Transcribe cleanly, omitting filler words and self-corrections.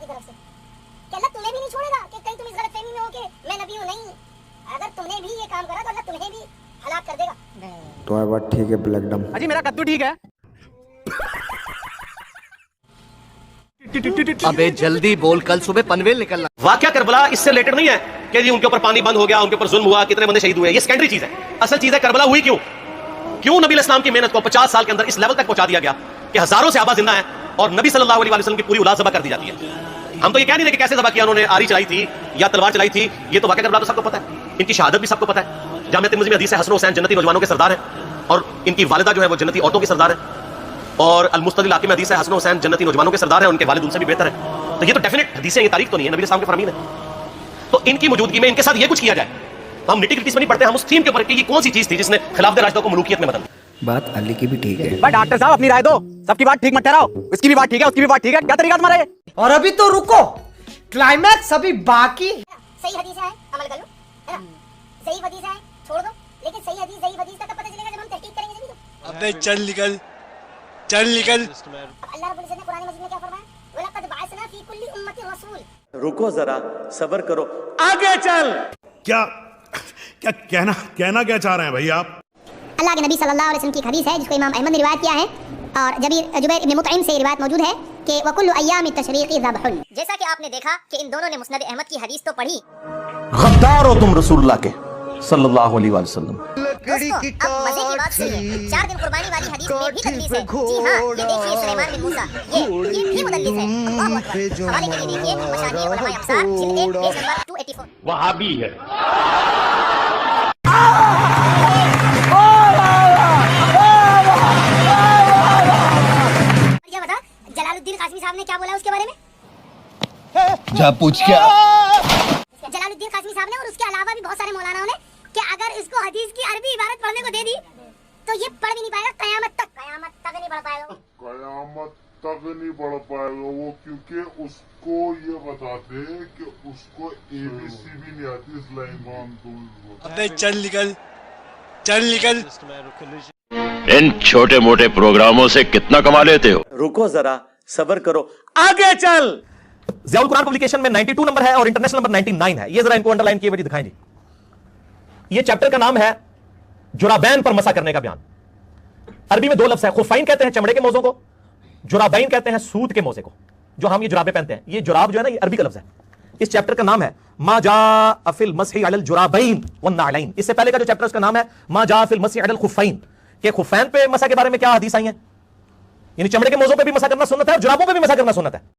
की तरफ से कि अल्लाह तुम्हें भी नहीं छोड़ेगा कि कहीं तुम इस गलतफहमी में हो कि मैं नबी हूं। नहीं, अगर तुमने भी ये काम करा तो अल्लाह तुम्हें भी हलाक कर देगा। तुम्हारी बात ठीक है ब्लैकडम। अजी मेरा कद्दू ठीक है। अबे जल्दी बोल, कल सुबह पनवेल निकलना। वाकया करबला इससे रिलेटेड नहीं है कि जी उनके ऊपर पानी बंद हो गया, उनके ऊपर जुल्म हुआ, कितने बंदे शहीद हुए। ये सेकेंडरी चीज है। असल चीज है करबला हुई क्यों नबी इस्लाम की मेहनत को 50 साल के अंदर इस लेवल तक पहुंचा दिया गया कि हजारों से आबा जिंदा है और नबी सल्लल्लाहु अलैहि वसल्लम की पूरी औलाद ज़बह कर दी जाती है। हम तो ये कह नहीं रहे कि कैसे ज़बह किया उन्होंने, आरी चलाई थी या तलवार चलाई थी। ये तो वाकया करबला तो सबको पता है, इनकी शहादत भी सबको पता है। जामिया तिर्मिज़ी में हदीस है हसन हुसैन जन्नती नौजवानों के सरदार हैं और इनकी वालिदा जो है वो जन्नती औरतों की सरदार है। और अल-मुस्तदिल हाकिम में हदीस है हसन हुसैन जन्नती नौजवानों के सरदार हैं, उनके वालिद उनसे भी बेहतर है। तो ये तो डेफिनेट हदीस है, ये तारीख तो नहीं है, नबी इस्लाम के फरमीन है। तो इनकी मौजूदगी में इनके साथ ये कुछ किया जाए तो हम निटी-ग्रिटीज़ में नहीं पढ़ते, हम उस थीम के ऊपर कि ये कौन सी चीज थी जिसने खिलाफत राशिदा को मलूकियत में बदल। बात अली की भी ठीक है। भाई डॉक्टर साहब अपनी राय दो, सबकी बात ठीक मत ठहराओ। इसकी भी बात ठीक है, उसकी भी बात ठीक है, क्या तरीका तुम्हारा ये? और अभी तो रुको, क्लाइमैक्स अभी बाकी। सही हदीस है अमल कर लो, है ना? सही हदीस है छोड़ दो, लेकिन सही हदीस का कब पता चलेगा? जब हम तहकीक करेंगे जब तो। अबे चल निकल। अल्लाह रब्बुल इज्जत ने कुरान मजीद में क्या फरमाया? वलक़द बअसना फी कुल्ली उम्मतिन रसूल। रुको जरा, सब्र करो, आगे चल। क्या क्या कहना क्या चाह रहे हैं भाई आप? अल्लाह के नबी सल्लल्लाहु अलैहि वसल्लम की एक हदीस है जिसको इमाम अहमद ने रिवायत किया है और जुबैर इब्न मुतइम से रिवायत मौजूद है कि वकुल्लु अय्याम तशरीक़ी ज़बहुन। जैसा कि आपने देखा कि इन दोनों ने मुस्नद अहमद की हदीस तो पढ़ी। गद्दार हो तुम रसूलुल्लाह के सल्लल्लाहु अलैहि वसल्लम। दोस्तों, अब मजे की बात सुनिए, 4 दिन कुर्बानी वाली हदीस में भी तदलीस है। जी हां, ये देखिए सुलेमान बिन मूसा, ये भी मुदल्लिस है। अल्लाहु अकबर। हवाले के लिए देखिए मशाहिर उलमा अफसार जिल्द 1 पेज नंबर 284। वहाबी है। ये बता जलालुद्दीन कासमी साहब ने क्या बोला उसके बारे में? जा पूछ क्या? जलालुद्दीन कासमी साहब ने और उसके अलावा भी बहुत सारे मौलानाओं ने कि अगर इसको हदीस की अरबी इबारत पढ़ने को दे दी तो ये पढ़ भी नहीं पाएगा कयामत तक नहीं पढ़ पाएगा। कयामत तक नहीं पढ़ पाएगा वो, क्योंकि उसको ये बताते हैं कि उसको ABC भी नहीं आती इस्लाम। अबे चल निकल। इन छोटे मोटे प्रोग्रामों से कितना कमा लेते हो? रुको जरा, सब्र करो, आगे चल। ज़ियाउल कुरान पब्लिकेशन में 92 नंबर है और इंटरनेशनल नंबर 99 है। ये जरा इनको अंडरलाइन किए हुए दिखाएं जी। ये चैप्टर का नाम है जुराबैन पर मसा करने का बयान। अरबी में 2 लफ्ज है, खुफैन कहते हैं चमड़े के मोज़ों को, जुराबैन कहते हैं सूत के मोज़े को, जो हम ये जुराबे पहनते हैं। ये जुराब जो है ना, ये अरबी का लफ्ज है। इस चैप्टर का नाम है मा जा फिल मसही अलल जुराबैन वन नालैन। इससे पहले का जो चैप्टर उसका नाम है मा जा फिल मसही अलल खुफैन, कि खुफैन पे मसा के बारे में क्या हदीस आई है, यानी चमड़े के मोज़ों पे भी मसा करना सुन्नत है और जुराबों पे भी मसा करना सुन्नत है।